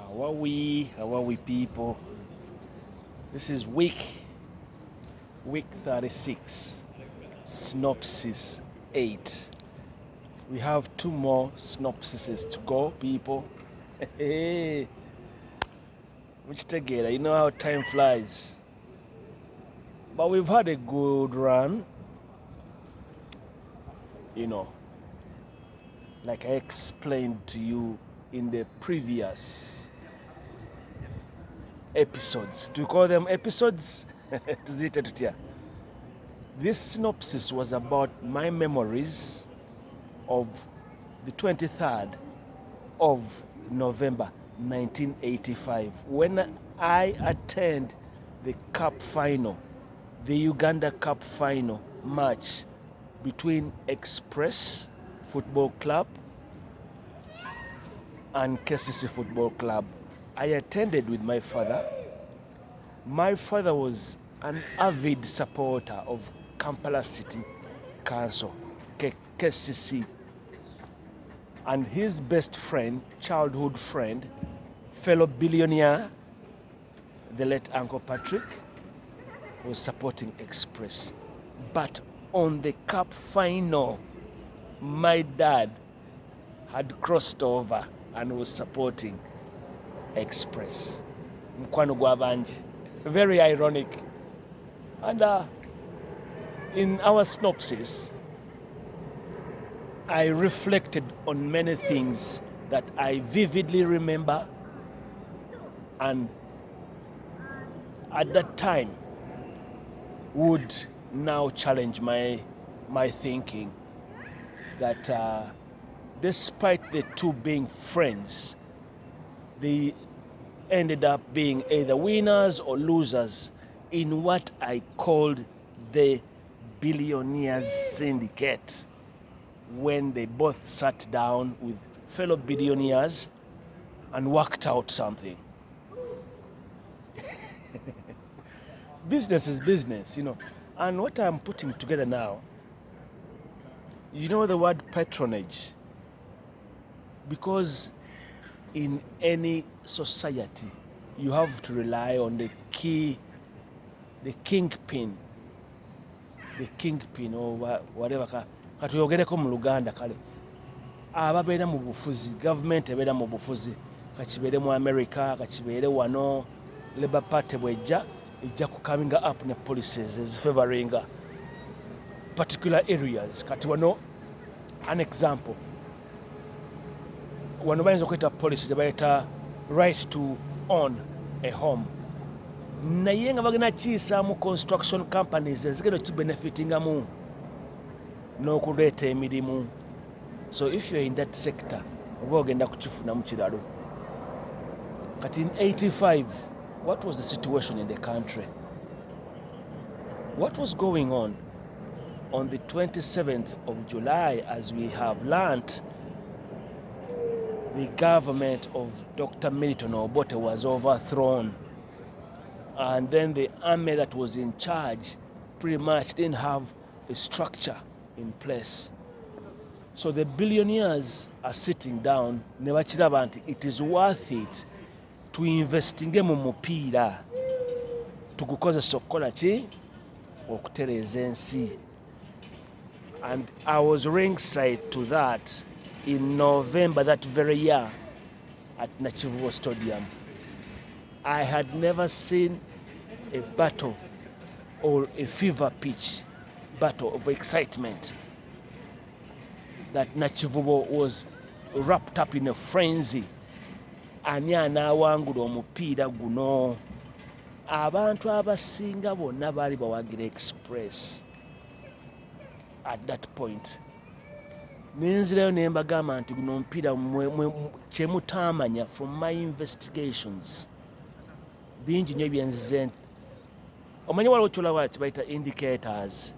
How are we people? This is week 36, synopsis 8. We have 2 more synopsises to go, people. Which together, you know how time flies. But we've had a good run. You know, like I explained to you in the previous episodes. Do you call them episodes? This synopsis was about my memories of the 23rd of November 1985 when I attended the Cup final, the Uganda Cup final match between Express Football Club and KCC Football Club. I attended with my father. My father was an avid supporter of Kampala City Council, KCC. And his best friend, childhood friend, fellow billionaire, the late Uncle Patrick, was supporting Express. But on the cup final, my dad had crossed over and was supporting Express. Mkwano gwabanji. Very ironic. And in our synopsis, I reflected on many things that I vividly remember, and at that time would now challenge my thinking that despite the two being friends, they ended up being either winners or losers in what I called the billionaires syndicate, when they both sat down with fellow billionaires and worked out something. Business is business, you know. And what I'm putting together now, you know the word patronage, because in any society you have to rely on the kingpin or whatever. Katuyogereko mu Luganda kale ababeera mu bufuzi, government ebeera mu bufuzi, kakibeere mu America, kakibeere wano, Labour Party bwejja ejja ku coming up ne policies is favoring particular areas. Kati wano an example, wano bayinza okweta policy gye bayita right to own a home, naye nga bagenda kiyisaamu construction companies ezigenda kibenefitingamu n'okuleeta emirimu. So if you're in that sector, oba ogenda kukifunamu kiralo. Kati in 85, what was the situation in the country? What was going on the 27th of July, as we have learnt? The government of Dr. Milton Obote was overthrown, and then the army that was in charge pretty much didn't have a structure in place. So the billionaires are sitting down, ne bakiraba nti it is worth it tuyinvestinge mu mupiira, tugukozesa okukola ki? Okutereeza ensi. And I was ringside to that in November that very year at Nachivubo Stadium. I had never seen a battle or a fever pitch battle of excitement that Nachivubo was wrapped up in a frenzy. Ani anaawangula omupiira guno? Abantu abasinga bonna baali bawagira Express at that point. Nenzirayo ne mbagamba nti guno omupiira kye mutaamanya from my investigations. Bingi nnyo byenzize. Omanyi waliwo kyolaba kibayita indicators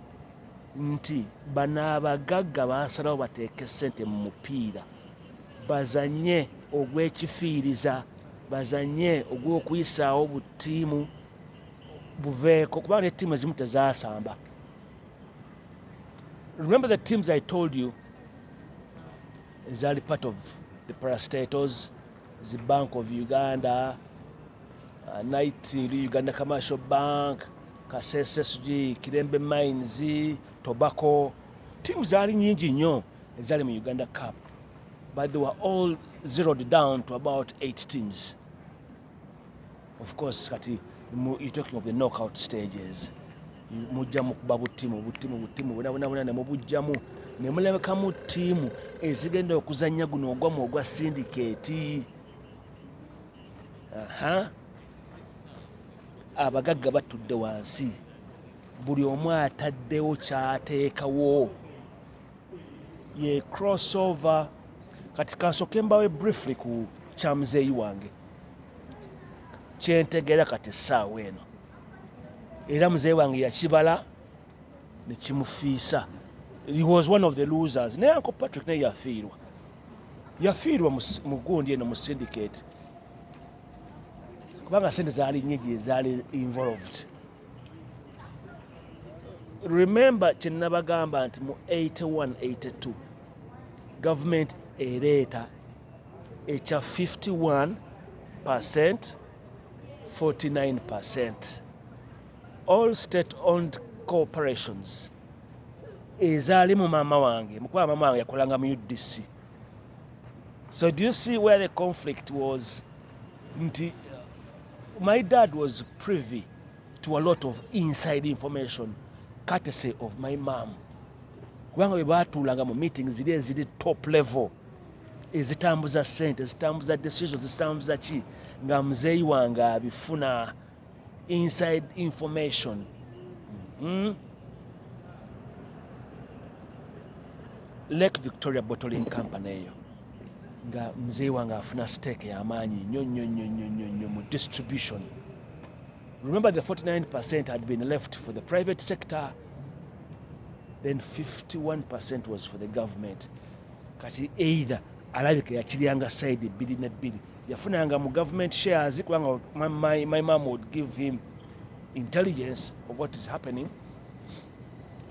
nti bano abagagga baasalawo bateeke ssente mu mupiira, bazanye ogw'ekifiiriza, bazanye ogw'okuyisaawo buttiimu buveeko, kubanga ettiimu ezimu tezaasamba. Remember the teams I told you ezaali part of the parastatals, zi Bank of Uganda, Night Uganda Commercial Bank, KCC, Kirembe Mines, Tobacco. Teams zaali nyingi nnyo ezali mu Uganda Cup, but they were all zeroed down to about 8 teams. Of course, kati you're talking of the knockout stages. Mujjamu kuba butimu buna ne mubujjamu ne mulekamu ttiimu ezigenda okuzannya guno ogwamu ogwa syndicate. Abagagga batudde wansi, buli omu ataddewo ky'ateekawo. Ye crossover. Kati kansoke mbawe briefly ku kyamuzeeyi wange kyentegera kati essaawa eno, era muzeeyi wange yakibala ne kimufiisa. He was one of the losers. Naye Uncle Patrick naye yafiirwa mu gundi eno mu syndicate, kubanga sente zaali nnyingi ezaali involved. Remember kye nabagamba nti mu 81-82 government ereeta ekya 51%, 49%. All state-owned corporations ezaali mu maama wange, mukuba maama wange yakolanga mu UDC. So do you see where the conflict was? Nti my dad was privy to a lot of inside information courtesy of my mom. Kubanga bwe baatuulanga mu meetings ziri eziri top level, ezitambuza ssente, ezitambuza decisions, ezitambuza ki, nga muzeeyi wange abifuna inside information. Lake Victoria Bottling Company eyo nga muzeeyi wange afuna stake y'amaanyi nnyo mu distribution. Remember, the 49% had been left for the private sector, then 51% was for the government. Kati either alabika yakiryanga side bbiri ne bbiri, yafunanga mu government shares kubanga my mom would give him intelligence of what is happening,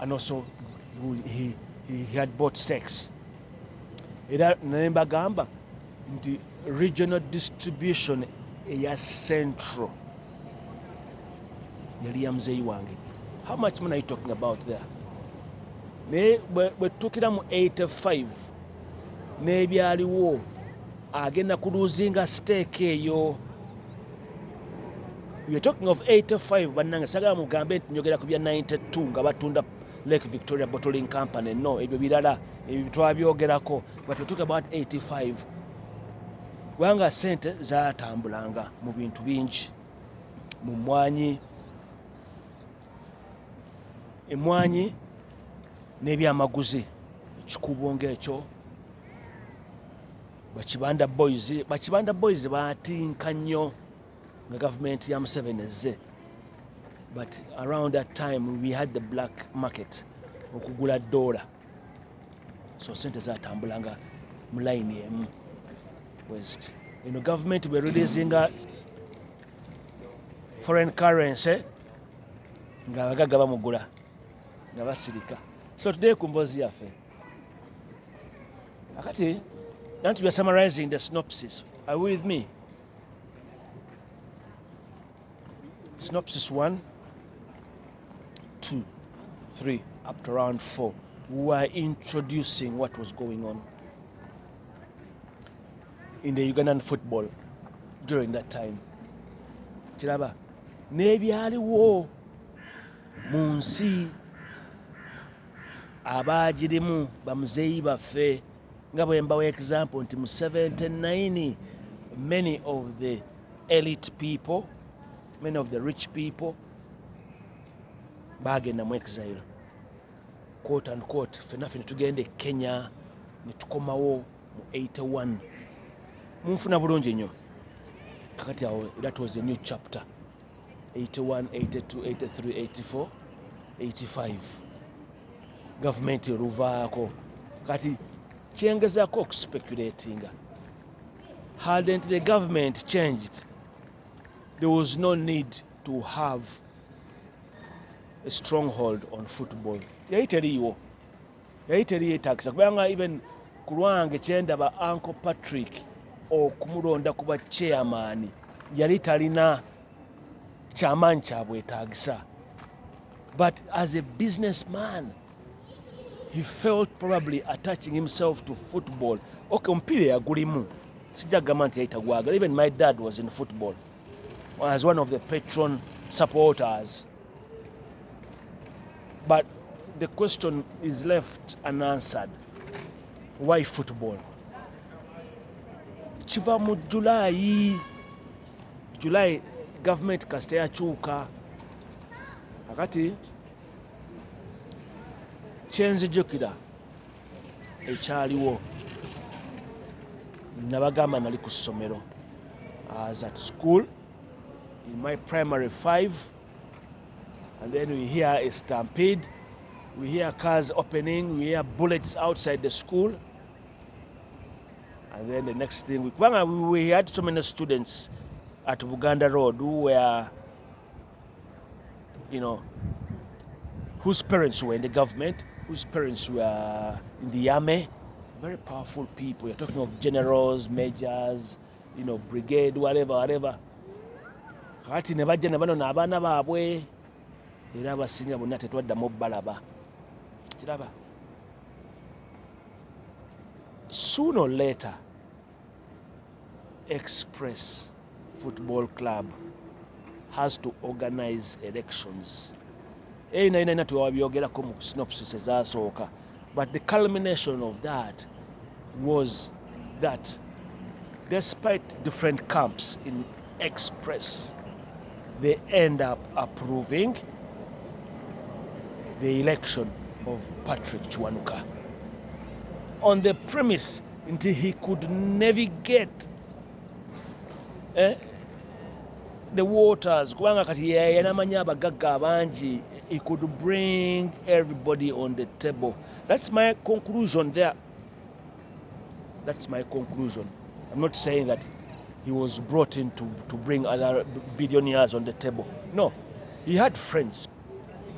and also he had bought stakes. Era nembagamba nti regional distribution eya central yali ya muzeeyi wange. How much money are you talking about there? Naye bwe tutukira mu 85 n'ebyaliwo agenda kuluzinga stake eyo. We are talking of 85, bannange sagala mugambe nti njogera ku bya 92 nga batunda Lake Victoria Bottling Company. No, ebyo birala, ebyo twabyogerako. But we talk about 85. Kubanga sente zaatambulanga mu bintu bingi, mu mmwanyi, emmwanyi n'ebyamaguzi, ekikubo ng'ekyo. Bakibanda boys baatinka nnyo nga government ya Museveni ezze. But around that time we had the black market, okugula $. So sente zaatambulanga mu line emu west. Government were releasing foreign currency nga abagagga bamugula nga basirika. So today kumbozi yaffe akati now we are summarizing the synopsis. Are you with me? Synopsis 1, 2, 3, up to round 4. We are introducing what was going on in the Ugandan football during that time. Kiraba n'ebyaliwo mu nsi abaagirimu bamuzeeyi baffe, nga bwe mbawa example nti mu 79 many of the elite people, many of the rich people bagenda mu exile, quote and quote. Ffenaffe ne tugenda e Kenya ne tukomawo mu 81. Munfuna bulungi nnyo. Kakati awo that was a new chapter. 81, 82, 83, 84, 85. Government eruvaako. Kati kyengezaako okuspeculatinga. Hadn't the government changed, there was no need to have a stronghold on football. Yali teriiwo etagisa kubanga even ku lwange kyendaba Uncle Patrick okumulonda kuba chairman yali talina kyamaanyi kyabwetaagisa. But as a businessman, he felt probably attaching himself to football. Okay, omupiira yagulimu. Sijja kugamba nti yayitagwagala. Even my dad was in football as one of the patron supporters. But the question is left unanswered. Why football? Kiva mu July government kasita yakyuka. Akati kyenzijjukira ekyaliwo nabagamba nali ku ssomero. I was at school in my primary 5, and then we hear a stampede, we hear cars opening, we hear bullets outside the school, and then the next thing we had so many students at Buganda Road who were, whose parents were in the government, whose parents were in the army. Very powerful people. You're talking of generals, majors, brigade, whatever. Kati ne bajja ne bano n'abaana baabwe era abasinga bonna tetwaddamu balaba. Kiraba. Sooner or later, Express Football Club has to organize elections. Twabyogerako mu synopsis ezasooka. But the culmination of that was that despite different camps in Express, they end up approving the election of Patrick Kiwanuka on the premise until he could navigate the waters. Kubanga kati yanamanya abagagga abangi, he could bring everybody on the table. That's my conclusion there. That's my conclusion. I'm not saying that he was brought in to bring other billionaires on the table. No, he had friends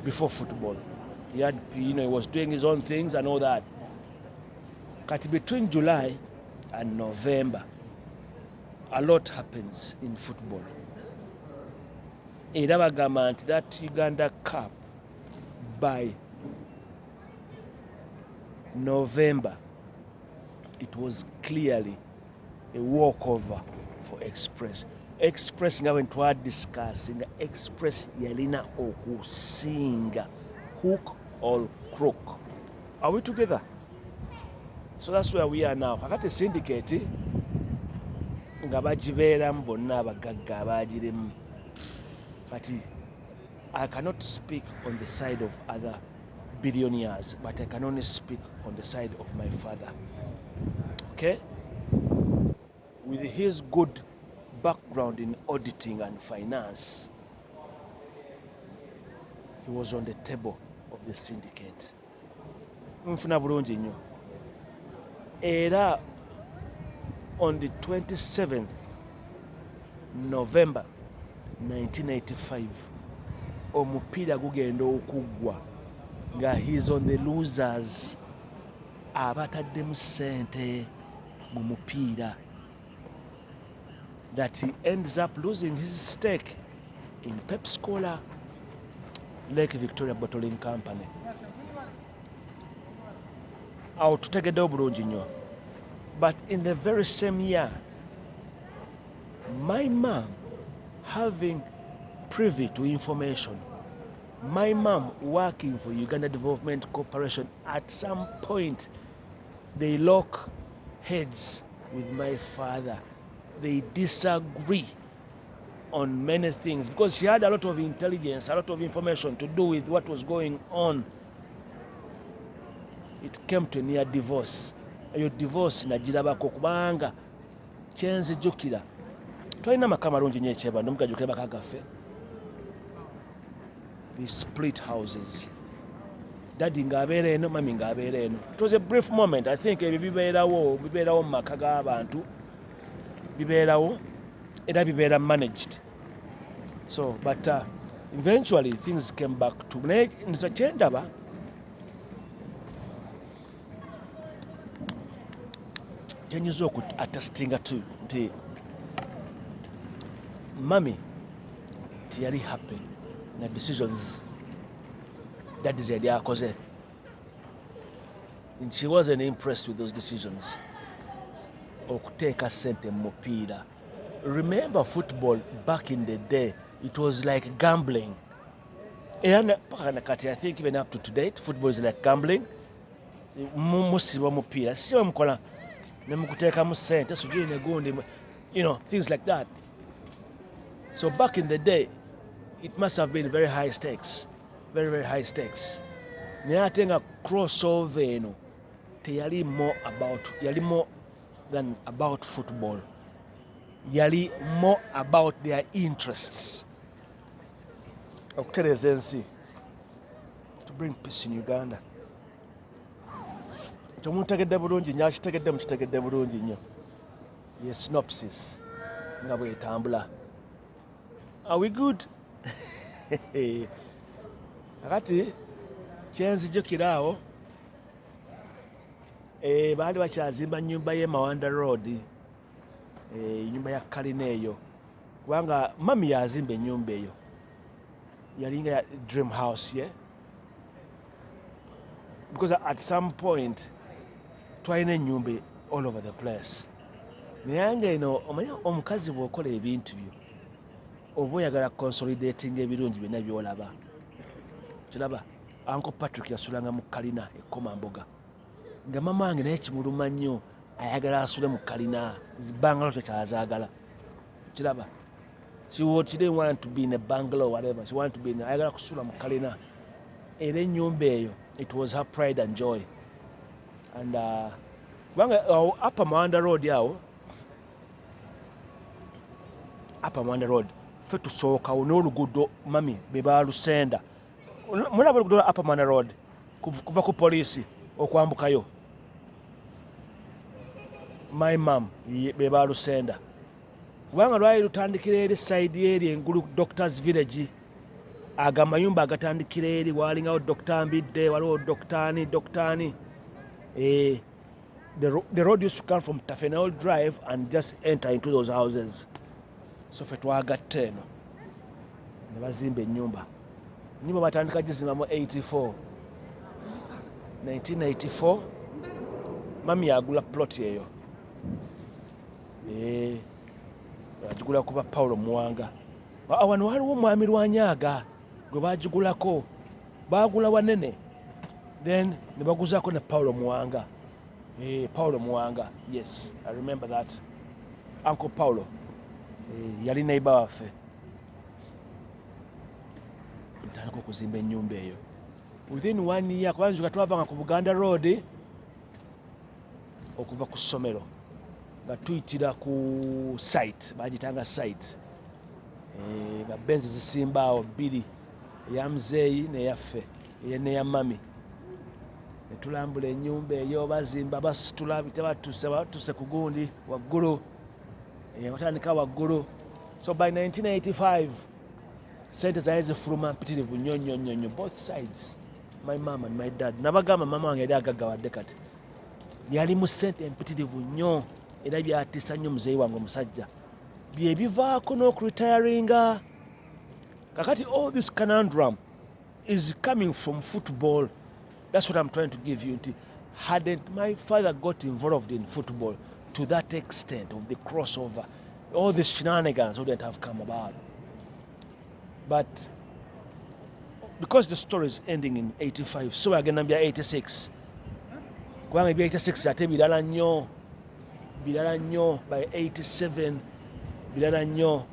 before football. He had, he was doing his own things and all that. But between July and November, a lot happens in football. Era bagamba nti that Uganda Cup by November, it was clearly a walkover for Express. Express nga when twa discussing, Express yalina okusinga hook or crook. Are we together? So that's where we are now. Kakati syndicate nga bagibeeramu bonna abagagga abagirimu. Kati I cannot speak on the side of other billionaires, but I can only speak on the side of my father. Okay? With his good background in auditing and finance, he was on the table of the syndicate. Nfuna bulungi nnyo. Era on the 27th November 1985, omupiira gugenda okuggwa nga he's on the losers, abataddemu ssente mu mupiira, that he ends up losing his stake in Pepsi Cola, Lake Victoria Bottling Company. Awo tutegeddewo bulungi nnyo. But in the very same year, my mom, having privy to information, my mom working for Uganda Development Corporation, at some point they lock heads with my father. They disagree on many things because she had a lot of intelligence, a lot of information to do with what was going on. It came to a near divorce. Eyo divorce nagirabako kubanga kyenzijjukira. Twalina amaka malungi nnyo ekyebando, mugajjukira maka gaffe. We split houses. Daddy ng'abeera eno, mami ng'abeera eno. It was a brief moment. I think ebyo bibeerawo mu maka g'abantu. Bibeerawo era bibeera managed. So, but eventually things came back to me. Nze kyendaba kyenyinza attestinga tu nti mami tiyali happy na decisions daddy yali akoze. She wasn't impressed with those decisions. Okuteeka sente mu mupiira. Remember football back in the day, it was like gambling. And I think even up to today, football is like gambling. Musiba mupiira. Siwa mukola ne mukuteeka mu sente sujiri ne gundi, you know, things like that. So back in the day, it must have been very high stakes. Very, very high stakes. Naye ate nga crossover eno teyali yali more than about football. Yali more about their interests. Okutereeza ensi, to bring peace in Uganda. Kyomuntegedde bulungi nnyo, akitegedde mukitegedde bulungi nnyo. Ye SYNOPSIS nga bw'etambula. Are we good? Akati kyenzijukira awo baali bakyazimba nnyumba y'e Mawanda Road, nnyumba ya kalina eyo, kubanga mami yazimba ennyumba eyo, yalinga ya dream house ye, because at some point twalina ennyumba all over the place. Naye nga eno omanyi omukazi bw'okola ebintu byo oba oyagala consolidating ebirungi byonna by'olaba. Kiraba Uncle Patrick yasulanga mu kalina ekkomamboga, nga mama wange naye kimuluma nnyo ayagala asule mu kalina, bangalo tekyazaagala. Kiraba she didn't want to be in a bungalow, whatever. She wanted to be in ayagala kusula mu kalina. Era ennyumba eyo, it was her pride and joy. And Upper Mawanda Road yawo, Upper Mawanda Road, ffe tusookawo n'oluguudo mami be baalusenda. Mulaba oluguudo Upper Mawanda Road kuva ku poliisi okwambukayo. My mom be baalusenda. Kubanga lwali lutandikira eri side eri engulu Doctors Village, aga amayumba agatandikira eri, walingawo Dr. Mbidde, waliwo Dr. The road used to come from Tafenol Drive and just enter into those houses. So ffe twagatta eno ne bazimba ennyumba. Ennyumba batandika gizimba mu 1984. Mami yagula plot eyo. Bagigula kuba Paulo Muwanga. Wano waliwo omwami Lwanyaga gwe bagigulako. Bagula wanene. Then ne baguzaako ne Paulo Muwanga. Paulo Muwanga, yes, I remember that. Uncle Paulo. Yali neighbor waffe. Ntandika okuzimba ennyumba eyo. Within 1 year, kwanza twavanga ku Buganda Road okuva ku ssomero nga tuyitira ku site, bagitanga site. Nga benzi zisimba awo bbiri, eya muzeeyi n'eyaffe, neya mami. Ne tulambula ennyumba eyo, bazimba basitula batuse ku gundi waggulu. Watandika waggulu. So by 1985, sente zaali zifuluma mpitirivu nnyo, both sides, my mom and my dad. Nabagamba mama wange yali agaggawadde kati. Yali mu sente mpitirivu nnyo era byatiisa nnyo muzeeyi wange omusajja. Bye bivaako n'okuretiringa. Kakati all this conundrum is coming from football. That's what I'm trying to give you. Hadn't my father got involved in football to that extent of the crossover, all these shenanigans wouldn't have come about. But because the story is ending in 85, so we're going to be 86. Going to be 86 ate bilala nnyo by 87 bilala nnyo,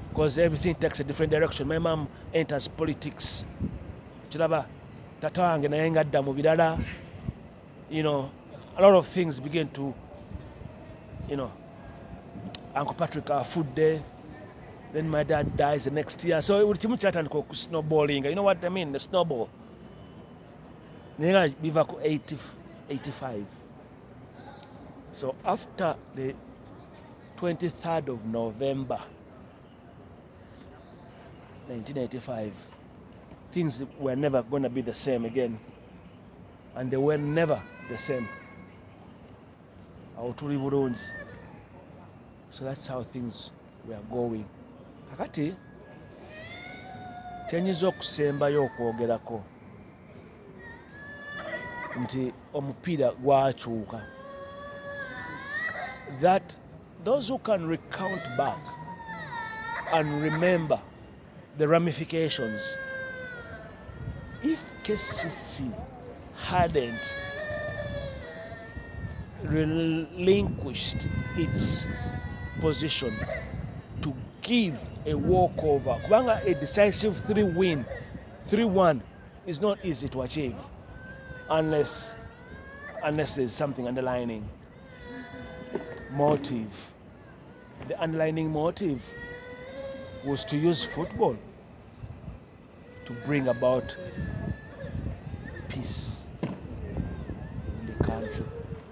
because everything takes a different direction. My mom enters politics. Kiraba tata wange naye ngadda mu bilala. You know, a lot of things begin to, you know, Uncle Patrick afudde, then my dad dies the next year. So buli kimu kyatandika snowballing. You know what I mean? The snowball. Naye biva ku 85. So after the 23rd of November 1985, things were never going to be the same again. And they were never the same. I awo tuli bulungi. So that's how things were going. Kakati kyenyiza okusembayo okwogerako nti omupiira gwakyuka, that those who can recount back and remember the ramifications, if KCC hadn't relinquished its position to give a walkover, kubanga a decisive 3-1 is not easy to achieve unless there's something underlining motive. The underlining motive was to use football to bring about peace in the country.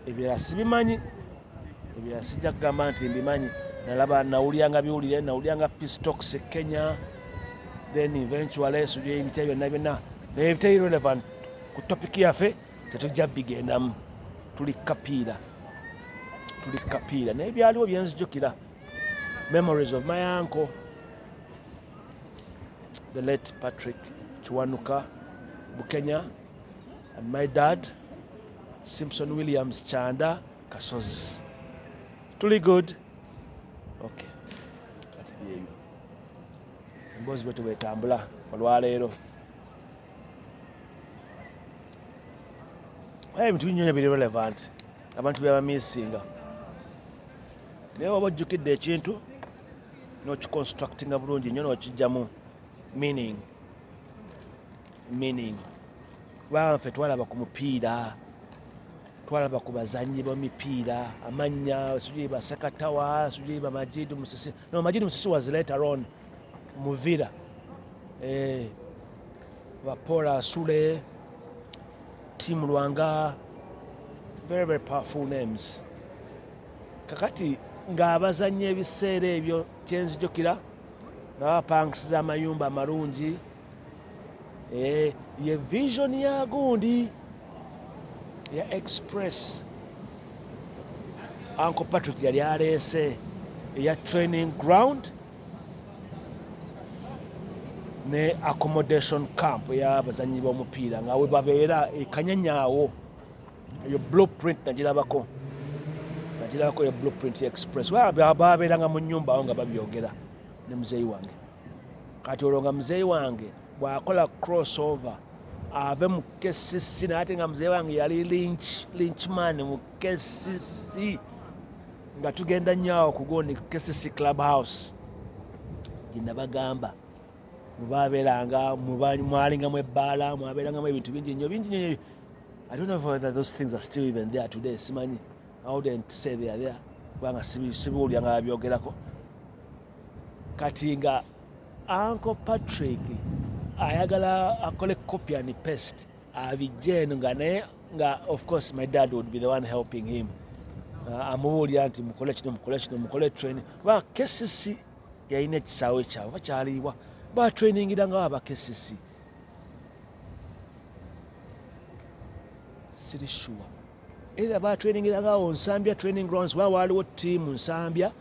Ebyo sibimanyi, ebyo sijja kugamba nti mbimanyi. Nalaba nawulyanga biwulire, nawulyanga peace talks Kenya, then eventually sujja ebitya byonna naye ebitali relevant ku topic yaffe tetujja bigendamu. Tuli kapiira naye byaliwo byenzijukira. Memories of my uncle, the late Patrick Chiwanuka Bukenya, and my dad, Simpson Williams Chanda Kasozi. Tuli good. Okay. Kati byeyo. Mbozi betu betambula olwaleero. Ebintu binyonyo biri relevant. Abantu byaba missinga. Naye waba ojjukidde ekintu n'okiconstructinga bulungi nnyo n'okijjamu meaning. Kubanga ffe twalaba ku mupiira, twalaba ku bazannyi b'omipiira, amannya sijui Basakatawa, sijui Majid Musisi. No, Majid Musisi was later on Muvira. Paula Sule, Tim Lwanga, very, very powerful names. Kakati ng'abazannyi ebiseera ebyo kyenzijukira nga bapangisiza amayumba amalungi, ye vision ya gundi ya Express Uncle Patrick yali aleese eya training ground ne accommodation camp ey'abazannyi b'omupiira nga we babeera ekanyanyaawo. Eyo blueprint nagirabako ya blueprint ya Express. Babeeranga mu nnyumba awo nga babyogera ne muzeeyi wange. Kati olwo nga muzeeyi wange bw'akola crossover ave mu KCC, naye nga muzeeyi wange yali lynchman mu KCC, nga tugenda nnyo awo kugondi KCC Clubhouse gye nabagamba. Mwabeerangamu ebbaala, mwabeerangamu ebintu bingi nnyo. I don't know whether those things are still even there today. Simanyi. I wouldn't say they are there. Kubanga sibiwulira nga babyogerako. Kati nga Uncle Patrick ayagala akole copy and paste abijje eno nga naye nga of course my dad would be the one helping him. Amubuulira nti mukole training. Kubanga KCC yalina ekisaawe kyabwe bakyaliibwa. Batrainingira nga aba KCC. Siri sure. Era batrainingira nga Nsambya training grounds waliwo team Nsambya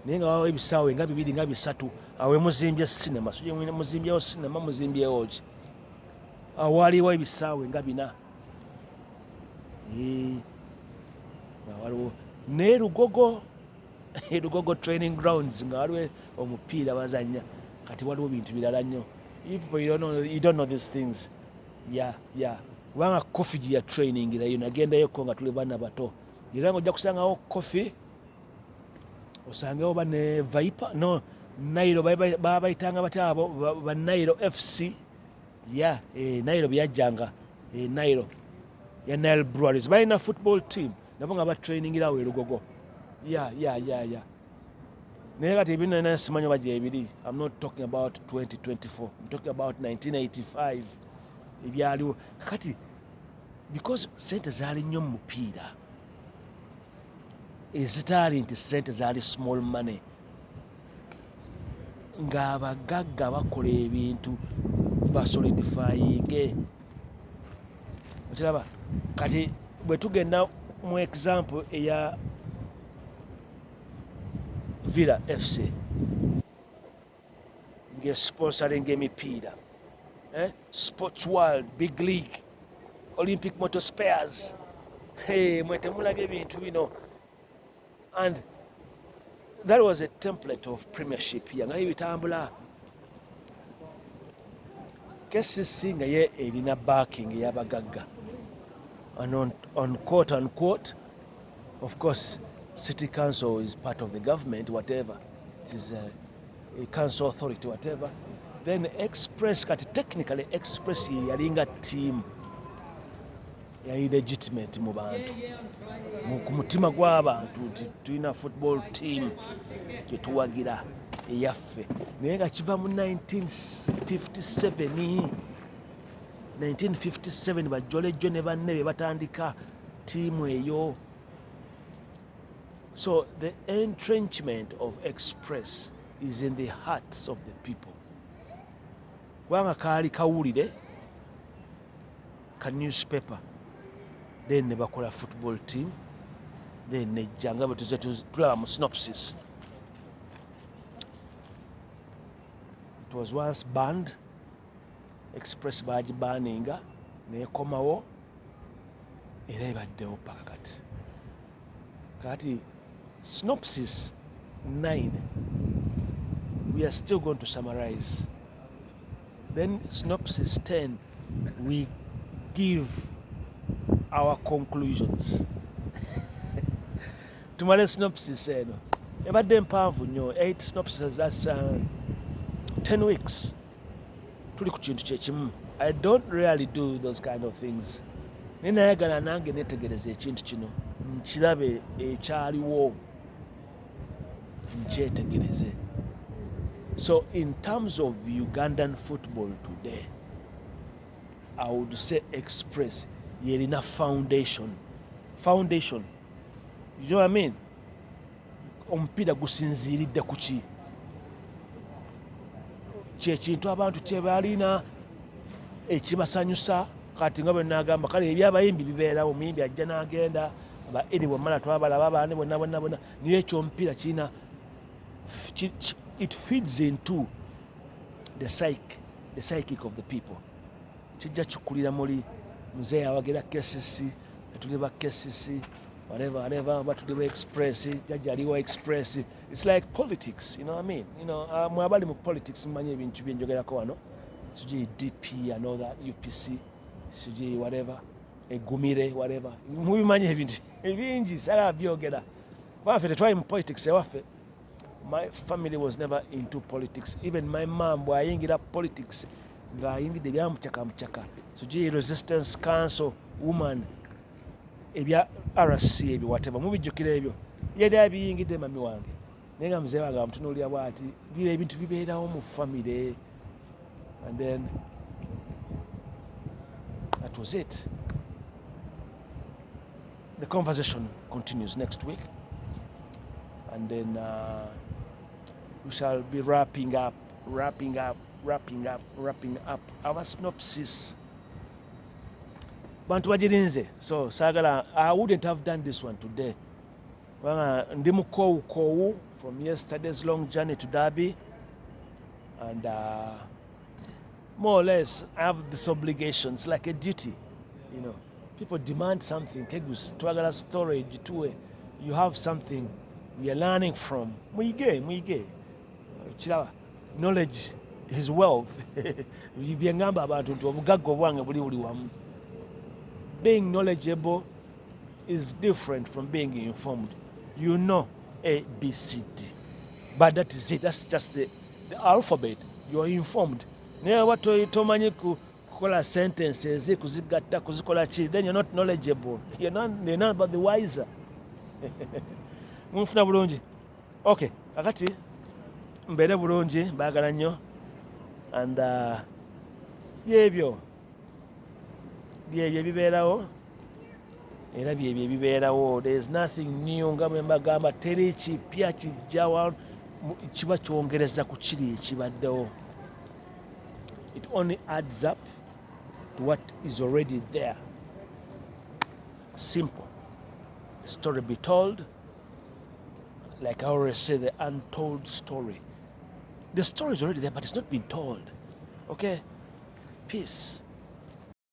naye nga wawo ebisaawe nga 2 nga 3 awe muzimbye cinema. Suje muzimbyewo cinema, muzimbyewo ki. Waliwo ebisaawe nga 4. Waliwo ne Lugogo training grounds nga waliwo omupiira bazanya. Kati waliwo bintu birala nnyo. You don't know these things. Yeah. Kubanga Kofi gye ya training erayo nagendayoko nga tuli baana bato. Era ng'ojja kusangawo Kofi, osangewo bane Viper, no, Nairo baba bayitanga batya abo ba Nairo FC. Nairo byajjanga. Nairo ya Nile Breweries balina football team nabo nga batrainingira awo Lugogo. Yeah. Naye kati ebino nina simanyi oba gye ebiri. I'm not talking about 2024. I'm talking about 1985. Ebyaliwo. Kati because sente zaali nnyo mu mupiira ezitaali nti sente zaali small money, ng'abagagga bakola ebintu basolidifyinge. Okiraba kati bwe tugenda mu example eya Villa FC ngesponsoring emipiira, Sports World, Big League, Olympic Motor Spares. Hey, mwete mulage ebintu bino. And that was a template of premiership here. Nga bitambula. KCC nga ye erina backing y'abagagga. And on quote unquote, of course, City Council is part of the government, whatever. It is a council authority, whatever. Then Express, technically Express yalinga team yali legitimate mu bantu. Ku mutima gw'abantu nti tulina football team gye tuwagira eyaffe. Naye nga kiva mu 1957 bajjolejjo ne banne be batandika tiimu eyo. So the entrenchment of Express is in the hearts of the people. Kubanga kaali kawulire ka newspaper, then ne bakola football team, then nejja nga bwe tuze tulaba mu SYNOPSIS. It was once banned, Express bagibaninga nekomawo era ebaddewo paka kati. Kati SYNOPSIS 9, we are still going to summarize. Then SYNOPSIS 10, we give our conclusions. Tumale SYNOPSIS eno ebadde mpanvu nnyo, 8 SYNOPSIS, that's 10 weeks. Tuli ku kintu kyekimu. I don't really do those kind of things. Naye nayagala nange netegereza ekintu kino, nkirabe ekyaliwo, nkyetegereze. So in terms of Ugandan football today, I would say Express yerina foundation. You know what I mean? Omupiira gusinziiridde ku ki? Kyekintu abantu kye balina ekibasanyusa. Kati nga bwe nagamba, kale ebyabayimbi bibeerawo, muyimbi ajja n'agenda, ba Eri Wamala twabalaba, baani bonna, niyo ekyomupiira kirina, it feeds into the psychic of the people. Kijja kikulira muli muzee awagira KCC, tuli ba KCC, whatever, batuli ba Express, jajja aliwo Express. It's like politics, you know what I mean? You know, mwabali mu politics mmanyi ebintu byenjogerako wano. Suji DP and all that, UPC, suji whatever, egumire, whatever. Mubimanyi ebintu ebingi sala byogera. Waffe tetwali mu politics ewaffe. My family was never into politics. Even my mom bw'ayingira politics ng'ayingidde ebyamucaka. Suji Resistance Council woman, ebya RC ebyo whatever, mubijjukira ebyo. Yali abiyingidde mami wange. Naye nga muzee wange amutunuulira bw'ati, bira ebintu bibeerawo mu family. And then that was it. The conversation continues next week. And then we shall be wrapping up our SYNOPSIS. Bantu bagirinze. So sagala, I wouldn't have done this one today. Ndi mukowu from yesterday's long journey to Derby. And more or less, I have this obligation. It's like a duty, you know. People demand something. Twagala storage too. You have something we are learning from. Mwige. Knowledge is wealth. Byengamba abantu nti obugagga obwange buli wamu. Being knowledgeable is different from being informed. You know A, B, C, D. But that is it. That's just the alphabet. You are informed. Naye watu tomanyi kukola sentences, kuzigatta, kuzikola ki, then you're not knowledgeable. You're not but the wiser. Munfuna bulungi. Okay, kakati mbeere bulungi, baagala nnyo. And byebyo bibeerawo. Era byebyo ebibeerawo. There is nothing new nga bwe mbagamba, teri kipya kijja kiba kyongereza ku kiri ekibaddewo. It only adds up to what is already there. Simple. The story be told, Like I always say, the untold story. The story is already there, but it's not been told. Okay? Peace.